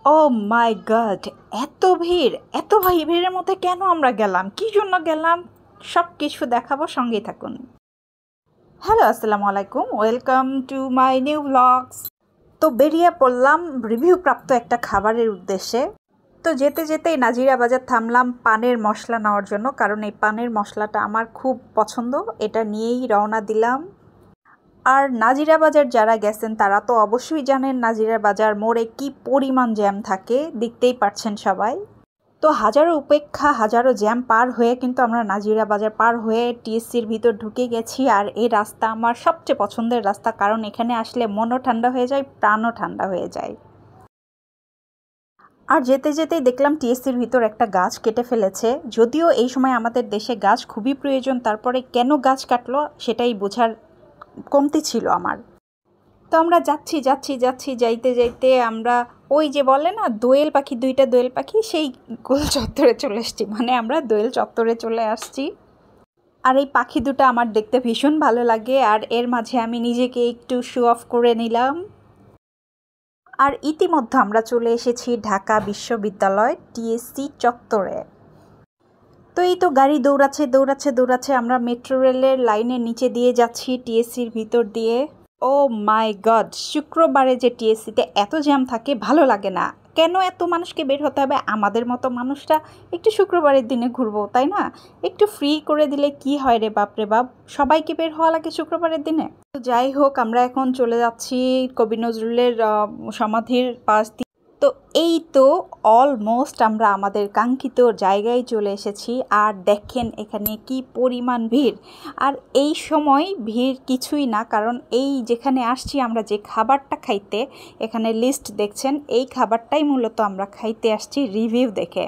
ও মাই god! এত ভিড়! এত ভিড়ের মধ্যে কেন আমরা গেলাম? কি জন্য গেলাম? সব কিছু দেখাবো, সঙ্গেই থাকুন। হ্যালো, আসসালামু আলাইকুম। Welcome to my new blogs. তো বেরিয়ে পড়লাম রিভিউ প্রাপ্ত একটা খাবারের উদ্দেশ্যে। তো যেতে যেতেই নাজিরা বাজার থামলাম পানের মশলা নেওয়ার জন্য, কারণ এই পানের মশলাটা আমার খুব পছন্দ। এটা নিয়েই রওনা দিলাম। আর নাজিরা বাজার যারা গেছেন তারা তো অবশ্যই জানেন নাজিরা বাজার মোড়ে কি পরিমাণ জ্যাম থাকে, দেখতেই পাচ্ছেন সবাই। তো হাজারো উপেক্ষা হাজারো জ্যাম পার হয়ে কিন্তু আমরা নাজিরা বাজার পার হয়ে টিএসসির ভিতর ঢুকে গেছি। আর এই রাস্তা আমার সবচেয়ে পছন্দের রাস্তা, কারণ এখানে আসলে মনও ঠান্ডা হয়ে যায়, প্রাণও ঠান্ডা হয়ে যায়। আর যেতে যেতেই দেখলাম টিএসসির ভিতর একটা গাছ কেটে ফেলেছে। যদিও এই সময় আমাদের দেশে গাছ খুবই প্রয়োজন, তারপরে কেন গাছ কাটলো সেটাই বোঝার কমতি ছিল আমার। তো আমরা যাচ্ছি যাচ্ছি যাচ্ছি, যাইতে যাইতে আমরা ওই যে বলে না দোয়েল পাখি, দুইটা দোয়েল পাখি, সেই গোল চত্বরে চলে এসছি। মানে আমরা দোয়েল চত্বরে চলে আসছি। আর এই পাখি দুটো আমার দেখতে ভীষণ ভালো লাগে, আর এর মাঝে আমি নিজেকে একটু শো অফ করে নিলাম। আর ইতিমধ্যে আমরা চলে এসেছি ঢাকা বিশ্ববিদ্যালয় টিএসসি চত্বরে। তো এই তো গাড়ি দৌড়াচ্ছে দৌড়াচ্ছে দৌড়াচ্ছে, আমরা মেট্রো রেলের লাইনের নিচে দিয়ে যাচ্ছি টিএসসির ভিতর দিয়ে। ও মাই গড! শুক্রবারে যে টিএসসিতে এত জ্যাম থাকে ভালো লাগে না। কেন এত মানুষকে বের হতে হবে? আমাদের মতো মানুষরা একটু শুক্রবারের দিনে ঘুরবো, তাই না? একটু ফ্রি করে দিলে কি হয় রে বাপ রে বাপ, সবাইকে বের হওয়া লাগে শুক্রবারের দিনে। তো যাই হোক, আমরা এখন চলে যাচ্ছি কবি নজরুলের সমাধির পাশ দিয়ে। তো এই তো অলমোস্ট আমরা আমাদের কাঙ্ক্ষিত জায়গায় চলে এসেছি। আর দেখেন এখানে কি পরিমাণ ভিড়। আর এই সময় ভিড় কিছুই না, কারণ এই যেখানে আসছি আমরা যে খাবারটা খাইতে, এখানে লিস্ট দেখছেন, এই খাবারটাই মূলত আমরা খাইতে আসছি রিভিউ দেখে।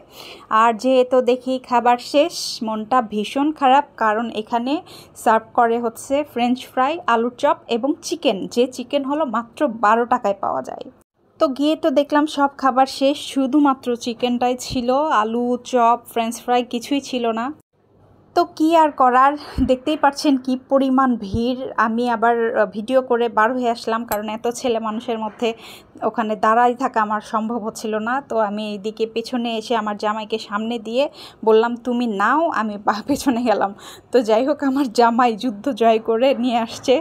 আর যেহেতু দেখি খাবার শেষ, মনটা ভীষণ খারাপ, কারণ এখানে সার্ভ করে হচ্ছে ফ্রেঞ্চ ফ্রাই, আলুর চপ এবং চিকেন, যে চিকেন হলো মাত্র 12 টাকায় পাওয়া যায়। তো গিয়ে তো দেখলাম সব খাবার শেষ, শুধুমাত্র চিকেনটাই ছিল, আলু চপ ফ্রেঞ্চ ফ্রাই কিছুই ছিল না। তো কি আর করার, দেখতেই পাচ্ছেন কি পরিমাণ ভিড়। আমি আবার ভিডিও করে বার হয়ে আসলাম, কারণ এত ছেলে মানুষের মধ্যে ওখানে দাঁড়াই থাকা আমার সম্ভব হচ্ছিল না। তো আমি এইদিকে পেছনে এসে আমার জামাইকে সামনে দিয়ে বললাম তুমি নাও, আমি পেছনে গেলাম। তো যাই হোক, আমার জামাই যুদ্ধ জয় করে নিয়ে আসছে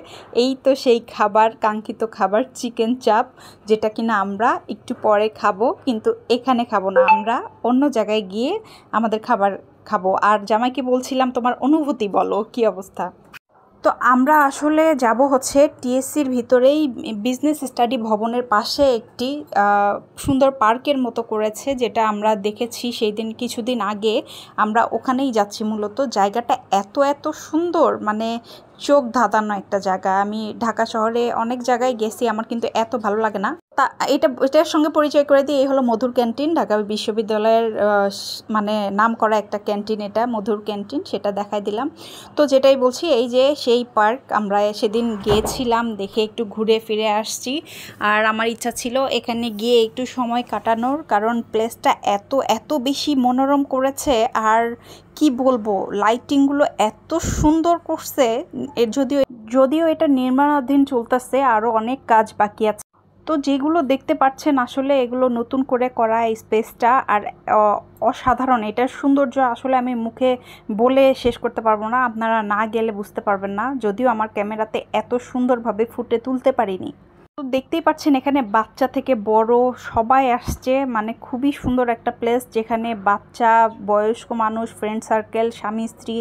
এই তো সেই খাবার, কাঙ্ক্ষিত খাবার চিকেন চাপ, যেটা কিনা আমরা একটু পরে খাবো, কিন্তু এখানে খাবো না, আমরা অন্য জায়গায় গিয়ে আমাদের খাবার খাবো। আর জামাইকে বলছিলাম তোমার অনুভূতি বলো, কি অবস্থা। তো আমরা আসলে যাব হচ্ছে টিএসসির ভিতরেই বিজনেস স্টাডি ভবনের পাশে একটি সুন্দর পার্কের মতো করেছে, যেটা আমরা দেখেছি সেই দিন কিছুদিন আগে। আমরা ওখানেই যাচ্ছি মূলত। জায়গাটা এত এত সুন্দর, মানে চোখ ধাঁধানো একটা জায়গা। আমি ঢাকা শহরে অনেক জায়গায় গেছি, আমার কিন্তু এত ভালো লাগে না। তা এটার সঙ্গে পরিচয় করে দিই, এই হলো মধুর ক্যান্টিন, ঢাকা বিশ্ববিদ্যালয়ের মানে নাম করা একটা ক্যান্টিন, এটা মধুর ক্যান্টিন, সেটা দেখাই দিলাম। তো যেটাই বলছি, এই যে সেই পার্ক আমরা সেদিন গিয়েছিলাম, দেখে একটু ঘুরে ফিরে আসছি। আর আমার ইচ্ছা ছিল এখানে গিয়ে একটু সময় কাটানোর, কারণ প্লেসটা এত এত বেশি মনোরম করেছে। আর কি বলবো, লাইটিংগুলো এত সুন্দর করছে। এর যদিও যদিও এটা নির্মাণাধীন চলতেছে, আরও অনেক কাজ বাকি আছে। তো যেগুলো দেখতে পাচ্ছেন আসলে এগুলো নতুন করে করা এই স্পেসটা, আর অসাধারণ। এটার সৌন্দর্য আসলে আমি মুখে বলে শেষ করতে পারবো না, আপনারা না গেলে বুঝতে পারবেন না, যদিও আমার ক্যামেরাতে এত সুন্দরভাবে ফুটে তুলতে পারিনি। তো দেখতেই পাচ্ছেন এখানে বাচ্চা থেকে বড় সবাই আসছে, মানে খুবই সুন্দর একটা প্লেস, যেখানে বাচ্চা, বয়স্ক মানুষ, ফ্রেন্ড সার্কেল, স্বামী স্ত্রী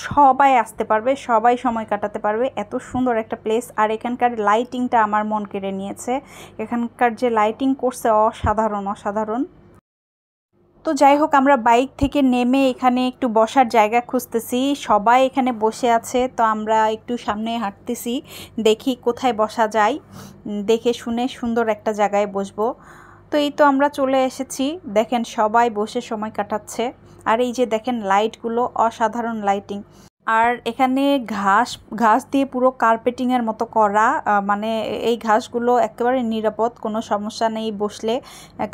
সবাই আসতে পারবে, সবাই সময় কাটাতে পারবে। এত সুন্দর একটা প্লেস। আর এখানকার লাইটিংটা আমার মন কেড়ে নিয়েছে। এখানকার যে লাইটিং করছে অসাধারণ অসাধারণ। তো যাই হোক, আমরা বাইক থেকে নেমে এখানে একটু বসার জায়গা খুঁজতেছি, সবাই এখানে বসে আছে। তো আমরা একটু সামনে হাঁটতেছি, দেখি কোথায় বসা যায়, দেখে শুনে সুন্দর একটা জায়গায় বসবো। তো এই তো আমরা চলে এসেছি, দেখেন সবাই বসে সময় কাটাচ্ছে। আর এই যে দেখেন লাইটগুলো, অসাধারণ লাইটিং। আর এখানে ঘাস ঘাস দিয়ে পুরো কার্পেটিংয়ের মতো করা, মানে এই ঘাসগুলো একেবারে নিরাপদ, কোনো সমস্যা নেই বসলে,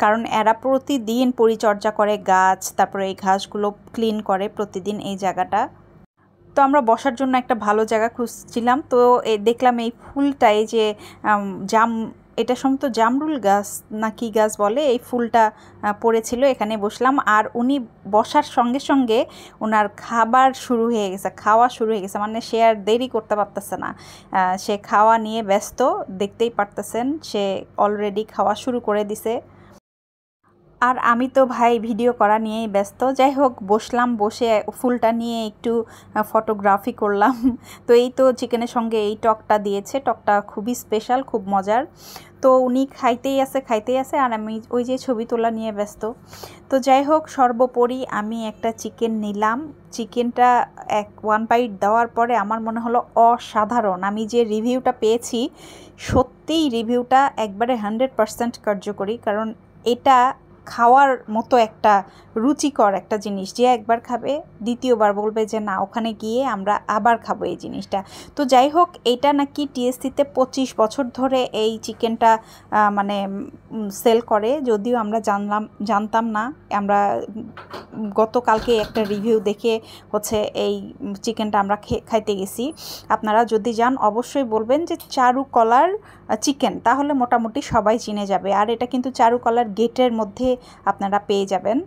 কারণ এরা প্রতিদিন পরিচর্যা করে গাছ, তারপরে এই ঘাসগুলো ক্লিন করে প্রতিদিন এই জায়গাটা। তো আমরা বসার জন্য একটা ভালো জায়গা খুঁজছিলাম, তো দেখলাম এই ফুলটা, এই যে জাম এটা সম্ভবত জামরুল গাছ না কি গাছ বলে, এই ফুলটা পড়েছিল। এখানে বসলাম আর উনি বসার সঙ্গে সঙ্গে ওনার খাওয়া শুরু হয়ে গেছে, মানে সে আর দেরি করতে পারতেছে না, সে খাওয়া নিয়ে ব্যস্ত, দেখতেই পারতেছেন সে অলরেডি খাওয়া শুরু করে দিছে। আর আমি তো ভাই ভিডিও করা নিয়েই ব্যস্ত। যাই হোক, বসলাম, বসে ফুলটা নিয়ে একটু ফটোগ্রাফি করলাম। তো এই তো চিকেনের সঙ্গে এই টকটা দিয়েছে, টকটা খুবই স্পেশাল, খুব মজার। তো উনি খাইতেই আছে আর আমি ওই যে ছবি তোলা নিয়ে ব্যস্ত। তো যাই হোক, সর্বোপরি আমি একটা চিকেন নিলাম। চিকেনটা ওয়ান বাইট দেওয়ার পরে আমার মনে হলো অসাধারণ। আমি যে রিভিউটা পেয়েছি, সত্যিই রিভিউটা একবারে 100% কার্যকরী, কারণ এটা খাওয়ার মতো একটা রুচিকর একটা জিনিস। যে একবার খাবে দ্বিতীয়বার বলবে যে না, ওখানে গিয়ে আমরা আবার খাবো এই জিনিসটা। তো যাই হোক, এটা নাকি টিএসসিতে 25 বছর ধরে এই চিকেনটা মানে সেল করে, যদিও আমরা জানতাম না। আমরা গতকালকে একটা রিভিউ দেখে হচ্ছে এই চিকেনটা আমরা খাইতে গেছি। আপনারা যদি যান অবশ্যই বলবেন যে চারুকলার চিকেন, তাহলে মোটামুটি সবাই চিনে যাবে। আর এটা কিন্তু চারুকলার গেটের মধ্যে আপনারা পেয়ে যাবেন।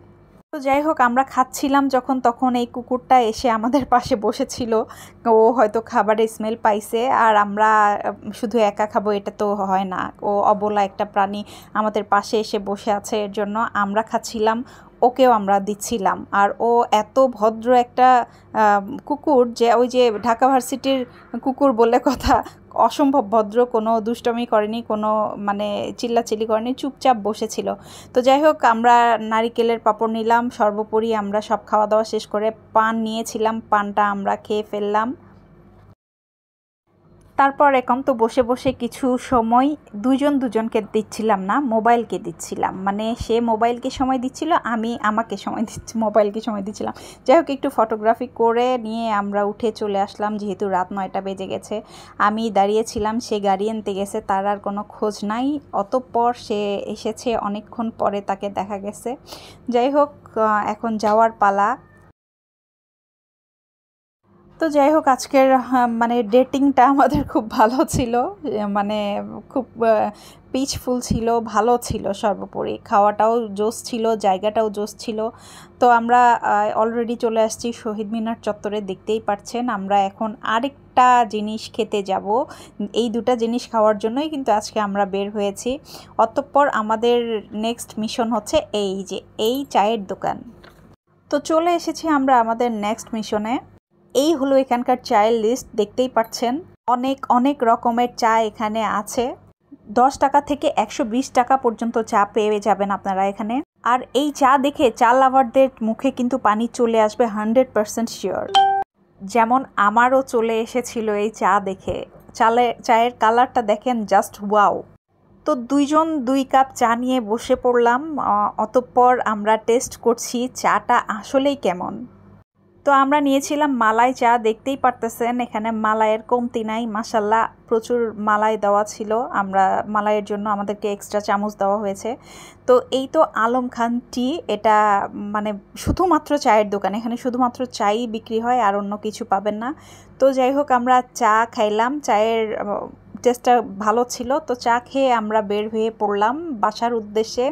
তো যাই হোক, আমরা খাচ্ছিলাম যখন, তখন এই কুকুরটা এসে আমাদের পাশে বসেছিল। ও হয়তো খাবারের স্মেল পাইছে, আর আমরা শুধু একা খাবো এটা তো হয় না। ও অবলা একটা প্রাণী আমাদের পাশে এসে বসে আছে, এর জন্য আমরা খাচ্ছিলাম, ওকেও আমরা দিচ্ছিলাম। আর ও এত ভদ্র একটা কুকুর যে ওই যে ঢাকা ভার্সিটির কুকুর বলে কথা, অসম্ভব ভদ্র, কোনো দুষ্টমি করেনি, কোনো মানে চিল্লাচিল্লি করেনি, চুপচাপ বসেছিল। তো যাই হোক, আমরা নারিকেলের পাঁপড় নিলাম। সর্বোপরি আমরা সব খাওয়া দাওয়া শেষ করে পান নিয়েছিলাম, পানটা আমরা খেয়ে ফেললাম। তারপর একান্ত বসে বসে কিছু সময় দুজনকে দিচ্ছিলাম না, মোবাইলকে দিচ্ছিলাম। মানে সে মোবাইলকে সময় দিচ্ছিল, আমি মোবাইলকে সময় দিচ্ছিলাম। যাই হোক, একটু ফটোগ্রাফি করে নিয়ে আমরা উঠে চলে আসলাম, যেহেতু রাত 9টা বেজে গেছে। আমি দাঁড়িয়েছিলাম, সে গাড়ি আনতে গেছে, তার আর কোনো খোঁজ নাই। অতঃপর সে এসেছে, অনেকক্ষণ পরে তাকে দেখা গেছে। যাই হোক, এখন যাওয়ার পালা। তো যাই হোক, আজকের মানে ডেটিংটা আমাদের খুব ভালো ছিল, মানে খুব পিচফুল ছিল, ভালো ছিল। সর্বোপরি খাওয়াটাও জোশ ছিল, জায়গাটাও জোশ ছিল। তো আমরা অলরেডি চলে আসছি শহীদ মিনার চত্বরে, দেখতেই পাচ্ছেন। আমরা এখন আরেকটা জিনিস খেতে যাব। এই দুটা জিনিস খাওয়ার জন্যই কিন্তু আজকে আমরা বের হয়েছি। অতঃপর আমাদের নেক্সট মিশন হচ্ছে এই চায়ের দোকান। তো চলে এসেছি আমরা আমাদের নেক্সট মিশনে। এই হলো এখানকার চায়ের লিস্ট, দেখতেই পাচ্ছেন। অনেক অনেক রকমের চা এখানে আছে। 10 টাকা থেকে 120 টাকা পর্যন্ত চা পেয়ে যাবেন আপনারা এখানে। আর এই চা দেখে চা লাভারদের মুখে কিন্তু পানি চলে আসবে 100% শিওর। যেমন আমারও চলে এসেছিল এই চা দেখে। চায়ের কালারটা দেখেন, জাস্ট ওয়াও। তো 2 কাপ চা নিয়ে বসে পড়লাম। অতঃপর আমরা টেস্ট করছি চাটা আসলেই কেমন। তো আমরা নিয়েছিলাম মালাই চা, দেখতেই পারতেছেন এখানে মালাইয়ের কমতি নাই, মাশাল্লাহ প্রচুর মালাই দেওয়া ছিল। আমরা মালাইয়ের জন্য আমাদেরকে এক্সট্রা চামচ দেওয়া হয়েছে। তো এই তো আলম খান টি, এটা মানে শুধুমাত্র চায়ের দোকান, এখানে শুধুমাত্র চাই বিক্রি হয়, আর অন্য কিছু পাবেন না। তো যাই হোক, আমরা চা খাইলাম, চায়ের টেস্টটা ভালো ছিল। তো চা খেয়ে আমরা বের হয়ে পড়লাম বাসার উদ্দেশ্যে।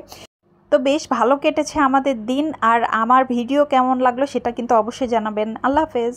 তো বেশ ভালো কেটেছে আমাদের দিন। আর আমার ভিডিও কেমন লাগলো সেটা কিন্তু অবশ্যই জানাবেন। আল্লাহ হাফেজ।